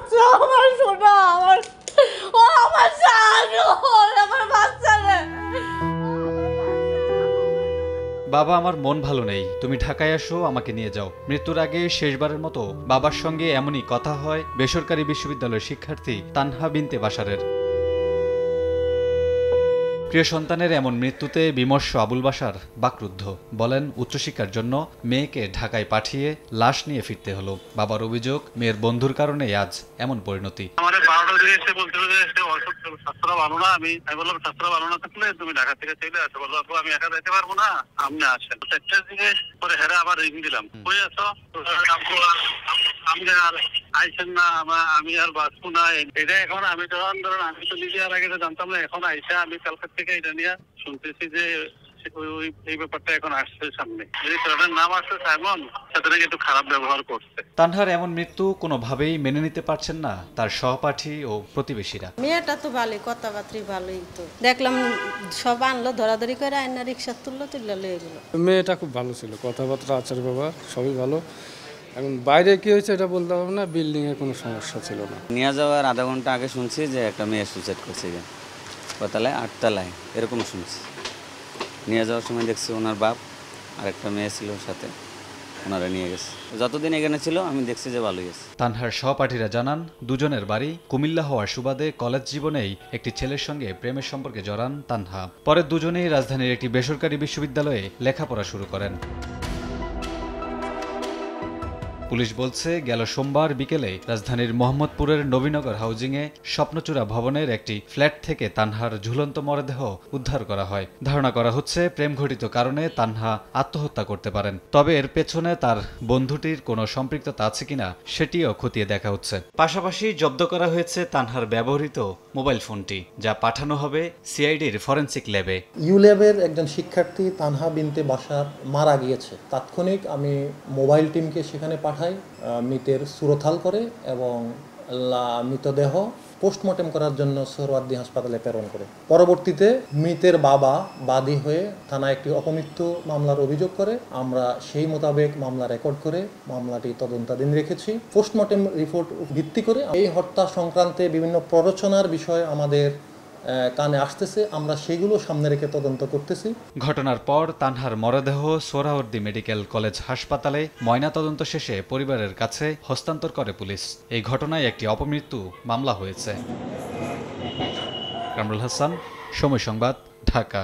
বাচ্চা, আমার সোনা, আমার ও আমার জান, আমার বাচ্চা রে। বাবা, আমার মন ভালো নেই, তুমি ঢাকায় আসো, আমাকে নিয়ে যাও। মৃত্যুর আগে শেষবারের মতো বাবার সঙ্গে এমনই কথা হয় বেসরকারি বিশ্ববিদ্যালয়ের শিক্ষার্থী তানহা বিনতে বাশারের। প্রিয় সন্তানের এমন মৃত্যুতে বিমর্ষ আবুল বাশার বাকরুদ্ধ। বলেন, উচ্চশিক্ষার জন্য মেয়েকে ঢাকায় পাঠিয়ে লাশ নিয়ে ফিরতে হলো। বাবার অভিযোগ, মেয়ের বন্ধুর কারণে আজ এমন পরিণতি। আমার 12টা দিকে এসে বলছিল যে স্বাস্থ্যটা ভালো না। আমি বললাম স্বাস্থ্যটা ভালো না থাকলে তুমি ঢাকা থেকে চলে আসো। বললো আপু আমি একা যেতে পারবো না, আপনি আসেন। 4টার দিকে পরে হেরা আবার রিং দিলাম, কই আছো? আমি আর আইসেন না, আমি আর বাঁচবো না। এটা এখন আমি যখন ধরুন আমি তো নিজে আর আগে জানতাম না, এখন আইসা আমি কালকার থেকে এটা নিয়ে শুনতেছি যে এই ব্যাপারটা এখন আসছে সামনে। যদি তাদের নাম আসছে সাইমন, সাথে নাকি একটু খারাপ ব্যবহার করছে। তানহার এমন মৃত্যু কোনোভাবেই মেনে নিতে পারছেন না তার সহপাঠী ও প্রতিবেশীরা। মেয়েটা তো ভালোই, কথাবার্তা ভালোই, তো দেখলাম সব আনলো ধরাধরি করে, আইনা রিক্সা তুললো লয়ে গেলো। মেয়েটা খুব ভালো ছিল, কথাবার্তা আচার ব্যবহার সবই ভালো। এখন বাইরে কি হয়েছে এটা বলতে পারবো না, বিল্ডিংয়ে কোনো সমস্যা ছিল না। নিয়ে যাওয়ার আধা ঘন্টা আগে শুনছি যে একটা মেয়ে সুইসাইড করছে, যে কতলায় 8তলায় এরকম শুনছি। নিয়ে যাওয়ার সময় দেখছি ওনার বাপ আর একটা মেয়ে ছিল সাথে, ওনারা নিয়ে গেছে। যতদিন এখানে ছিল আমি দেখছি যে ভালোই আছে। তানহার সহপাঠীরা জানান, দুজনের বাড়ি কুমিল্লা হওয়ার সুবাদে কলেজ জীবনেই একটি ছেলের সঙ্গে প্রেমের সম্পর্কে জড়ান তানহা। পরে দুজনেই রাজধানীর একটি বেসরকারি বিশ্ববিদ্যালয়ে লেখাপড়া শুরু করেন। পুলিশ বলছে, গেল সোমবার বিকেলে রাজধানীর মোহাম্মদপুরের নবীনগর হাউজিংয়ে স্বপ্নচূড়া ভবনের একটি ফ্ল্যাট থেকে তানহার ঝুলন্ত মরদেহ উদ্ধার করা হয়। ধারণা করা হচ্ছে প্রেমঘটিত কারণে তানহা আত্মহত্যা করতে পারেন। তবে এর পেছনে তার বন্ধুটির কোনো সম্পৃক্ততা আছে কিনা সেটিও খতিয়ে দেখা হচ্ছে। পাশাপাশি জব্দ করা হয়েছে তানহার ব্যবহৃত মোবাইল ফোনটি, যা পাঠানো হবে সিআইডির ফরেনসিক ল্যাবে। ইউল্যাবের একজন শিক্ষার্থী তানহা বিনতে বাশার মারা গিয়েছে। তাৎক্ষণিক আমি মোবাইল টিমকে সেখানে পাঠাই, মৃতের সুরথাল করে এবং মৃতদেহ পোস্টমর্টেম করার জন্য সোহরাওয়ার্দী হাসপাতালে প্রেরণ করে। পরবর্তীতে মৃতের বাবা বাদী হয়ে থানায় একটি অপমৃত্যু মামলার অভিযোগ করে। আমরা সেই মোতাবেক মামলা রেকর্ড করে মামলাটি তদন্তাধীন রেখেছি। পোস্টমর্টেম রিপোর্ট ভিত্তি করে এই হত্যা সংক্রান্তে বিভিন্ন প্ররোচনার বিষয় আমাদের কানে আসতেছে, আমরা সেগুলো সামনে রেখে তদন্ত করতেছি। ঘটনার পর তানহার মরদেহ সোহরাওয়ার্দী মেডিকেল কলেজ হাসপাতালে ময়নাতদন্ত শেষে পরিবারের কাছে হস্তান্তর করে পুলিশ। এই ঘটনায় একটি অপমৃত্যু মামলা হয়েছে। কামরুল হাসান, সময় সংবাদ, ঢাকা।